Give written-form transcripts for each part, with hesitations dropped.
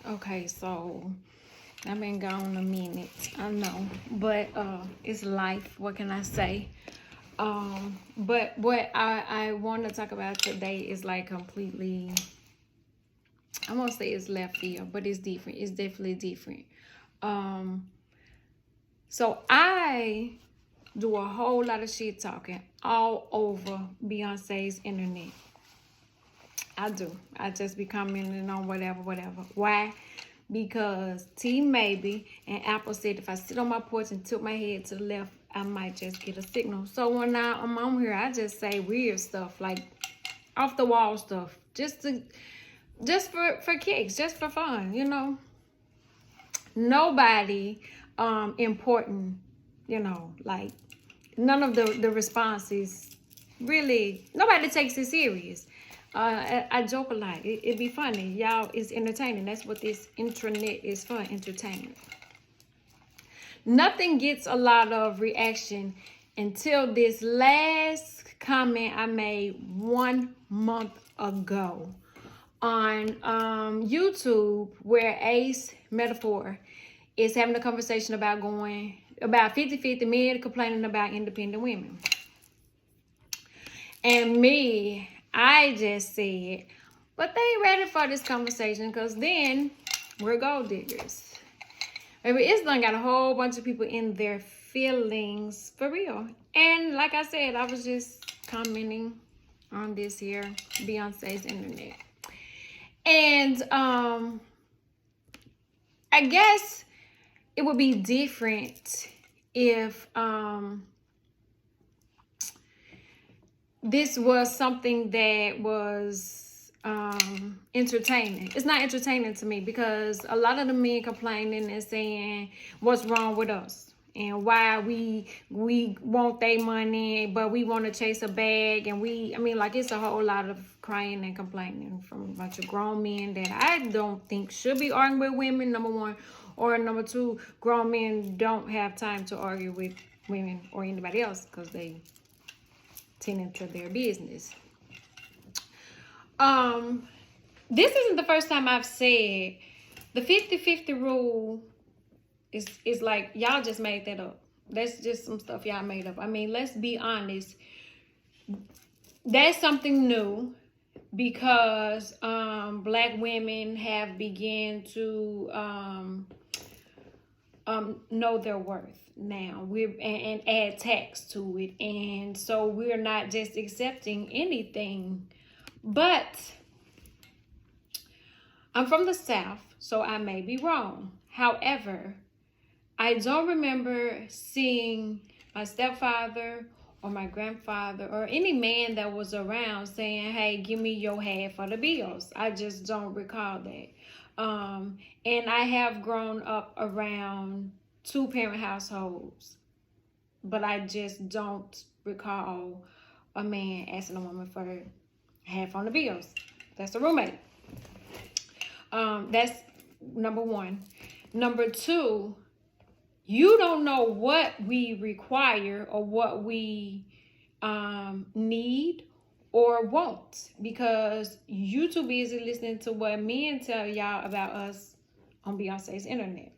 Okay, so I've been gone a minute, I know, but it's life. What can I say? But what I want to talk about today is like completely. I won't say it's left field, but it's different. It's definitely different. Um, so I do a whole lot of shit talking all over Beyonce's internet. I do. I just be commenting on whatever. Why? Because T Maybe and Apple said if I sit on my porch and tilt my head to the left, I might just get a signal. So when I'm on here, I just say weird stuff, like off the wall stuff, just for kicks, just for fun, Nobody important, like none of the responses really, nobody takes it serious. I joke a lot. It be funny. Y'all, it's entertaining. That's what this intranet is for, entertainment. Nothing gets a lot of reaction until this last comment I made 1 month ago on YouTube, where Ace Metaphor is having a conversation about 50-50 men complaining about independent women. And me, I just said, but they ain't ready for this conversation because then we're gold diggers. Maybe it's done got a whole bunch of people in their feelings for real. And like I said, I was just commenting on this here Beyonce's internet. And I guess it would be different if this was something that was entertaining. It's not entertaining to me because a lot of the men complaining and saying what's wrong with us and why we want their money, but we want to chase a bag, and it's a whole lot of crying and complaining from a bunch of grown men that I don't think should be arguing with women, number one, or number two, grown men don't have time to argue with women or anybody else because they tend to their business. This isn't the first time I've said the 50-50 rule is like y'all just made that up. That's just some stuff y'all made up. I mean, let's be honest. That's something new because black women have begun to know their worth now. And add tax to it, and so we're not just accepting anything. But I'm from the South, so I may be wrong. However, I don't remember seeing my stepfather or my grandfather or any man that was around saying, hey, give me your half of the bills. I just don't recall that. And I have grown up around 2-parent households, but I just don't recall a man asking a woman for half on the bills. That's a roommate. That's number one. Number two, you don't know what we require or what we need or want because you too busy listening to what men tell y'all about us on Beyonce's internet.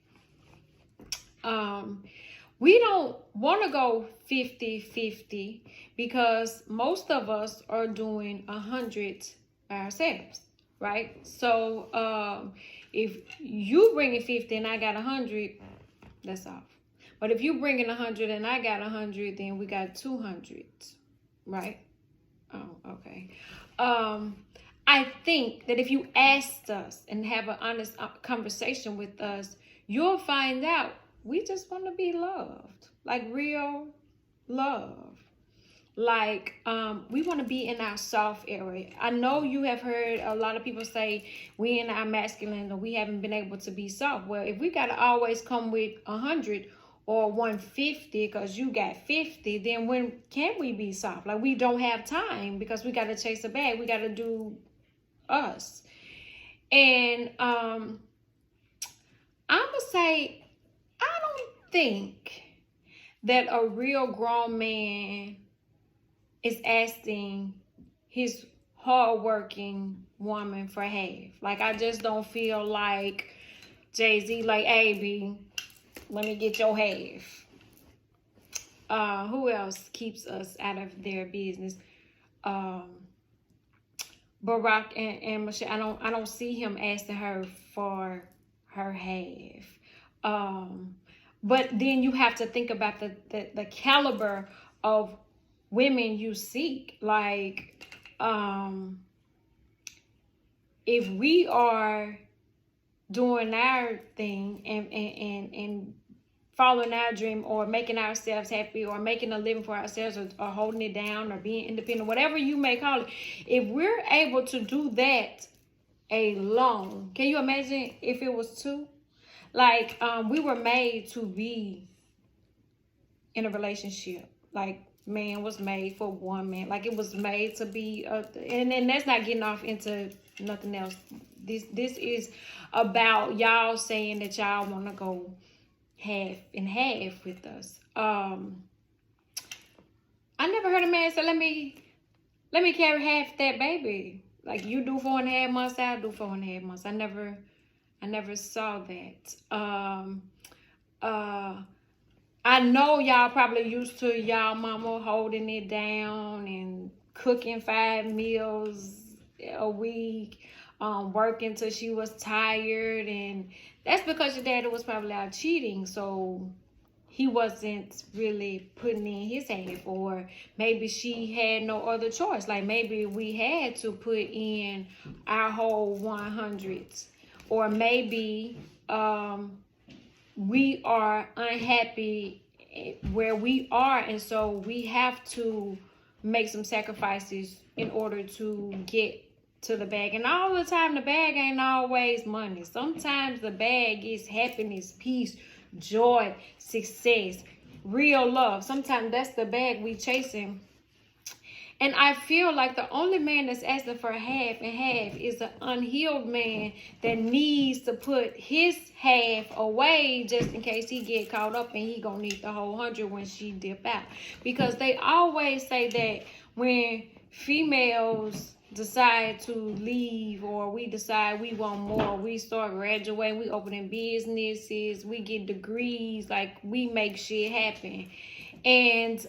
We don't want to go 50-50 because most of us are doing 100 by ourselves, right? So if you bring in 50 and I got 100, that's off. But if you bring in 100 and I got 100, then we got 200, right? Oh, okay. I think that if you asked us and have an honest conversation with us, you'll find out we just want to be loved, like real love. Like we want to be in our soft area. I know you have heard a lot of people say we in our masculine or we haven't been able to be soft. Well, if we got to always come with 100 or 150 because you got 50, then when can we be soft? Like we don't have time because we got to chase a bag. We got to do us. And I'm going to say, I don't think that a real grown man is asking his hardworking woman for half. Like, I just don't feel like Jay-Z like, hey, B, let me get your half. Who else keeps us out of their business? Barack and Michelle. I don't see him asking her for her half. But then you have to think about the caliber of women you seek. Like, if we are doing our thing and following our dream, or making ourselves happy, or making a living for ourselves, or holding it down, or being independent, whatever you may call it, if we're able to do that alone, can you imagine if it was two? Like, we were made to be in a relationship. Like, man was made for woman. Like, it was made to be and then that's not getting off into nothing else. This is about y'all saying that y'all want to go half and half with us. I never heard a man say, let me carry half that baby. Like, you do 4.5 months, I do 4.5 months. I never saw that. I know y'all probably used to y'all mama holding it down and cooking 5 meals a week, working till she was tired, and that's because your daddy was probably out cheating, so he wasn't really putting in his half, or maybe she had no other choice. Like, maybe we had to put in our whole 100s, or maybe we are unhappy where we are, and so we have to make some sacrifices in order to get to the bag. And all the time, the bag ain't always money. Sometimes the bag is happiness, peace, joy, success, real love. Sometimes that's the bag we chasing. And I feel like the only man that's asking for half and half is an unhealed man that needs to put his half away just in case he get caught up and he gonna need the whole 100 when she dip out. Because they always say that when females decide to leave, or we decide we want more, we start graduating, we opening businesses, we get degrees, like, we make shit happen. And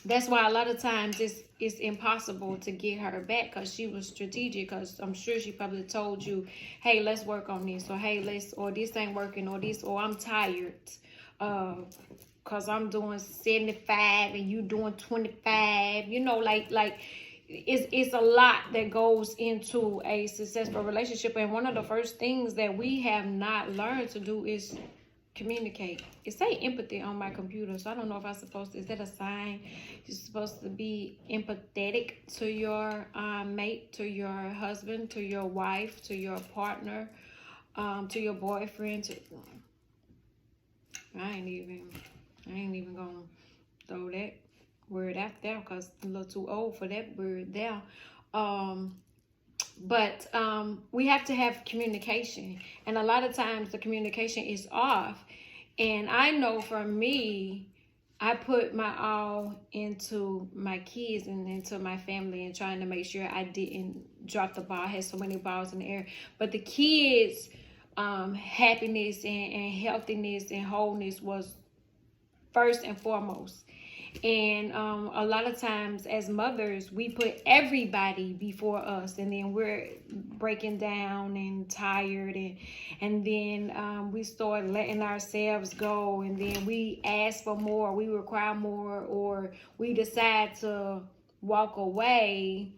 that's why a lot of times it's impossible to get her back, because she was strategic. Because I'm sure she probably told you, hey, let's work on this, or hey, or this ain't working, or this, or I'm tired because I'm doing 75 and you doing 25. You know, like it's a lot that goes into a successful relationship. And one of the first things that we have not learned to do is communicate. It say empathy on my computer, so I don't know if I'm supposed to, is that a sign? You're supposed to be empathetic to your mate, to your husband, to your wife, to your partner, to your boyfriend. I ain't even gonna throw that word out there because I'm a little too old for that word there. But we have to have communication, and a lot of times the communication is off. And I know for me, I put my all into my kids and into my family, and trying to make sure I didn't drop the ball. I had so many balls in the air, but the kids' happiness and healthiness and wholeness was first and foremost. And a lot of times as mothers, we put everybody before us, and then we're breaking down and tired, and then we start letting ourselves go, and then we ask for more, we require more, or we decide to walk away,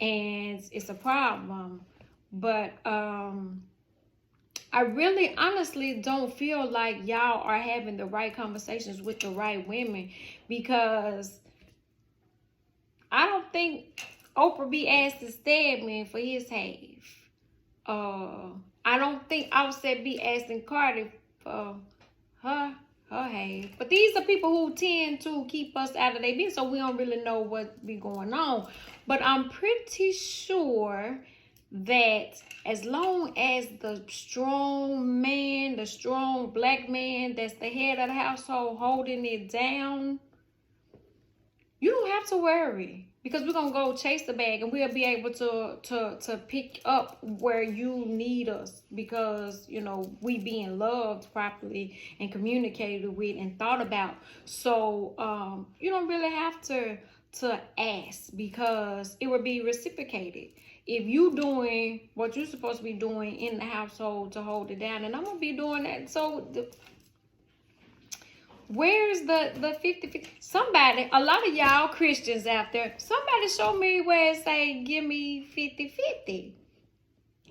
and it's a problem. But I really honestly don't feel like y'all are having the right conversations with the right women, because I don't think Oprah be asked to Stedman for his half. I don't think Offset be asking Cardi for her half. But these are people who tend to keep us out of their business, so we don't really know what be going on. But I'm pretty sure that as long as the strong man, the strong black man that's the head of the household holding it down, you don't have to worry. because we're gonna go chase the bag, and we'll be able to pick up where you need us, because you know we being loved properly and communicated with and thought about. So you don't really have to ask, because it would be reciprocated. If you doing what you're supposed to be doing in the household to hold it down, and I'm gonna be doing that. So where's the 50-50? Somebody, a lot of y'all Christians out there, somebody show me where it say give me 50-50.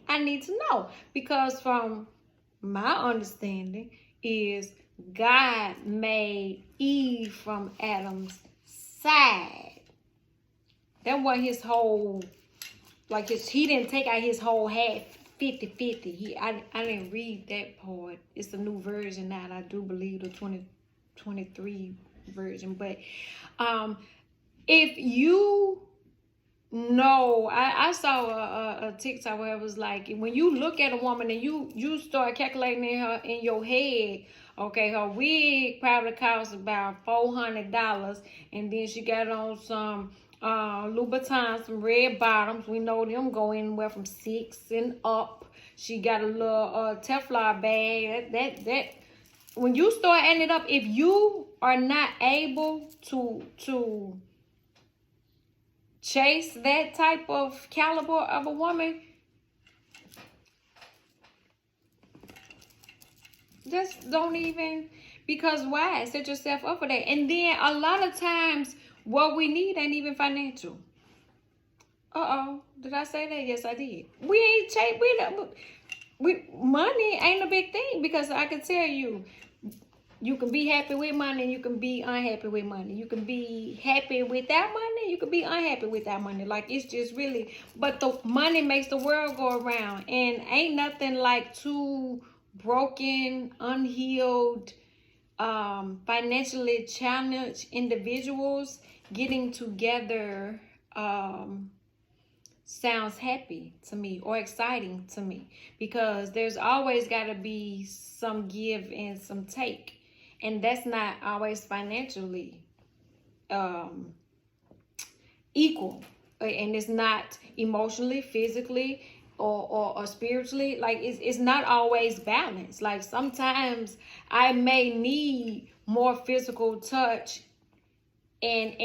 I need to know, because from my understanding is God made Eve from Adam's side. That wasn't his whole, like he didn't take out his whole half 50-50. I didn't read that part. It's a new version now. I do believe the 2023 version. But if you know, I saw a TikTok where it was like, when you look at a woman and you start calculating her in your head, okay, her wig probably costs about $400, and then she got on some Louboutin, some red bottoms. We know them go anywhere from $6 and up. She got a little Teflon bag. That when you start adding it up, if you are not able to chase that type of caliber of a woman, just don't even, because why? Set yourself up for that. And then a lot of times what we need ain't even financial. Did I say that? Yes, I did. We ain't chase, we money ain't a big thing, because I can tell you, you can be happy with money and you can be unhappy with money. You can be happy without money. You can be unhappy without money. Like, it's just really, but the money makes the world go around. And ain't nothing like two broken, unhealed, financially challenged individuals getting together sounds happy to me, or exciting to me, because there's always got to be some give and some take. And that's not always financially equal. And it's not emotionally, physically, or spiritually. Like, it's not always balanced. Like, sometimes I may need more physical touch, and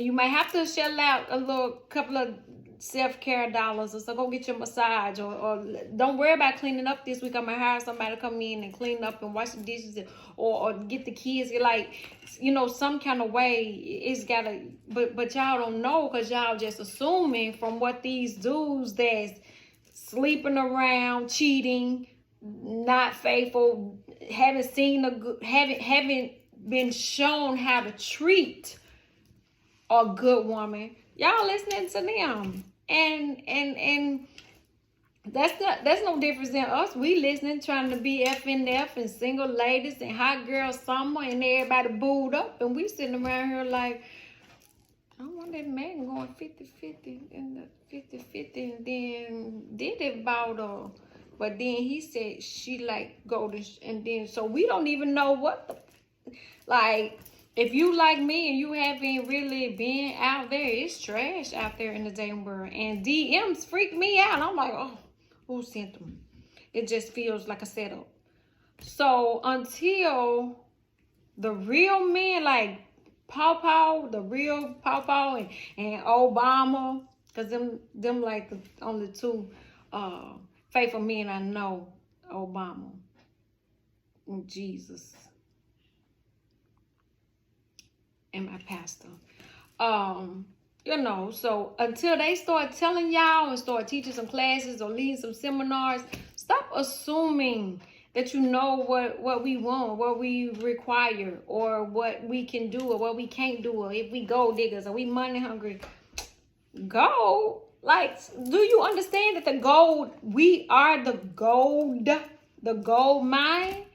you might have to shell out a little couple of self-care dollars, or so go get your massage, or don't worry about cleaning up this week. I'm gonna hire somebody to come in and clean up and wash the dishes, or get the kids, like, you know, some kind of way. It's gotta, but y'all don't know, because y'all just assuming from what these dudes that's sleeping around, cheating, not faithful, haven't seen a good, haven't been shown how to treat a good woman. Y'all listening to them, and that's no difference than us. We listening, trying to be FNF and single ladies and hot girl summer, and everybody booed up, and we sitting around here like, I want that man going 50-50 and the 50-50, and then did it about her, but then he said she like golden, and then so we don't even know what the, like. If you like me and you haven't really been out there, it's trash out there in the dating world. And DMs freak me out. I'm like, oh, who sent them? It just feels like a setup. So until the real men, like the real Paw and Obama, because them like the only two faithful men I know, Obama and Jesus. And my pastor. You know, so until they start telling y'all and start teaching some classes or leading some seminars, stop assuming that you know what we want, what we require, or what we can do, or what we can't do, or if we gold diggers, or we money hungry. Gold? Like, do you understand that the gold, we are the gold mine?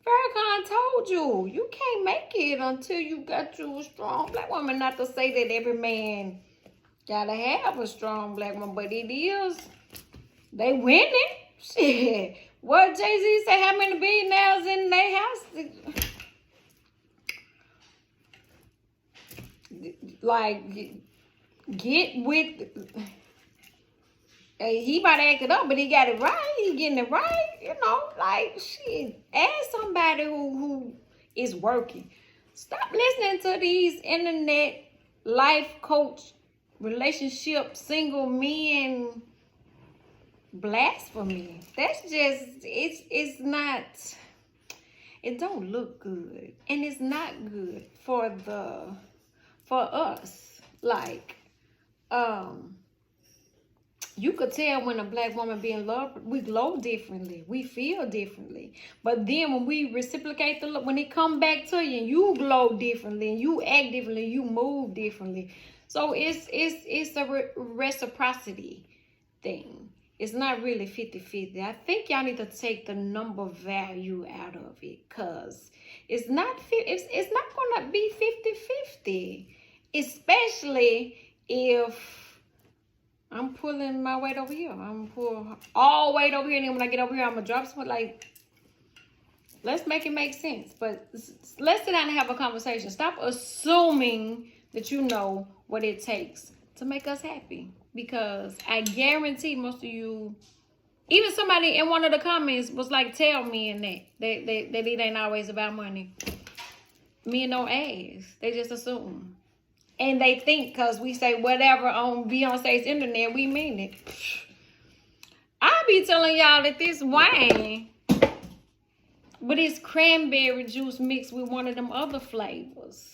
Farrakhan told you, you can't make it until you got you a strong black woman. Not to say that every man gotta have a strong black woman, but it is. They winning. Shit. What Jay-Z say, how many billionaires in their house? Like, get with. He might act it up, but he got it right. He getting it right, like shit. Ask somebody who is working. Stop listening to these internet life coach, relationship, single men blasphemy. That's just it's not. It don't look good, and it's not good for us. Like, you could tell when a black woman be in love, we glow differently, we feel differently. But then when we reciprocate the look, when it come back to you, you glow differently, and you act differently, you move differently. So it's a reciprocity thing. It's not really 50-50. I think y'all need to take the number value out of it, because it's not gonna be 50-50, especially if I'm pulling my weight over here. I'm pull all weight over here, and then when I get over here, I'm gonna drop something. Like, let's make it make sense. But let's sit down and have a conversation. Stop assuming that you know what it takes to make us happy. Because I guarantee most of you, even somebody in one of the comments was like, tell me in that it ain't always about money. Men don't ask. They just assume. And they think because we say whatever on Beyonce's internet, we mean it. I be telling y'all that this wine, but it's cranberry juice mixed with one of them other flavors.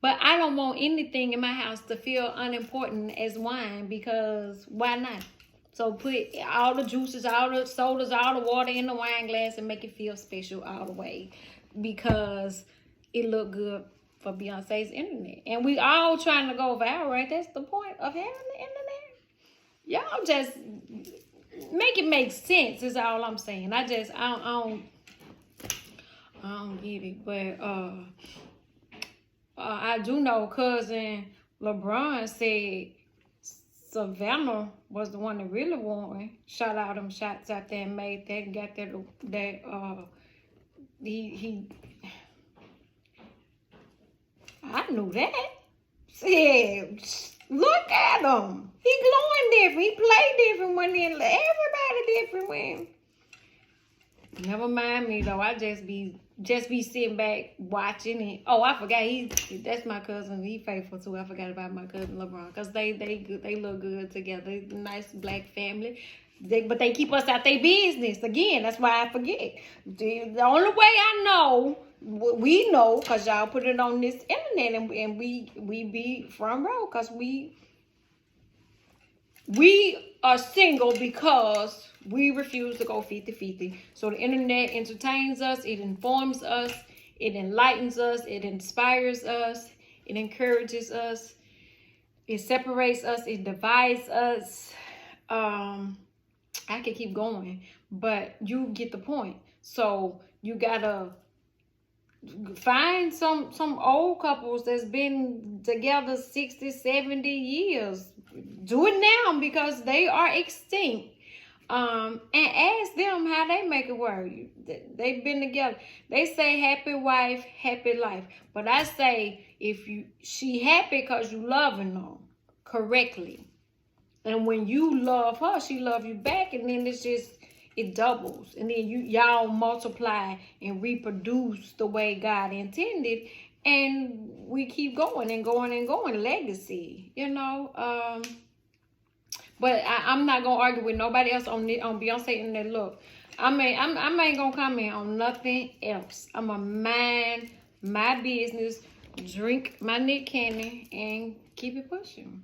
But I don't want anything in my house to feel unimportant as wine, because why not? So put all the juices, all the sodas, all the water in the wine glass and make it feel special all the way, because it look good for Beyonce's internet. And we all trying to go viral, right? That's the point of having the internet. Y'all just make it make sense is all I'm saying. I don't get it. But I do know cousin LeBron said Savannah was the one that really won. Shot out them shots out there and made that and got that he I knew that. Said, look at him. He glowing different. He play different when everybody different when. Never mind me though. I just be sitting back watching it. Oh, I forgot that's my cousin. He faithful too. I forgot about my cousin LeBron, because they look good together. Nice black family. But they keep us out their business. Again, that's why I forget. The only way I know, we know, because y'all put it on this internet, and we be front row, because we are single because we refuse to go 50-50. So the internet entertains us, it informs us, it enlightens us, it inspires us, it encourages us, it separates us, it divides us. I could keep going, but you get the point. So you gotta find some old couples that's been together 60, 70 years. Do it now, because they are extinct. And ask them how they make it work. They've been together. They say happy wife, happy life. But I say she happy because you loving her correctly. And when you love her, she love you back, and then it doubles. And then y'all multiply and reproduce the way God intended. And we keep going and going and going. Legacy, But I'm not gonna argue with nobody else on Beyonce and that look. I ain't gonna comment on nothing else. I'ma mind my business, drink my Nick Cannon, and keep it pushing.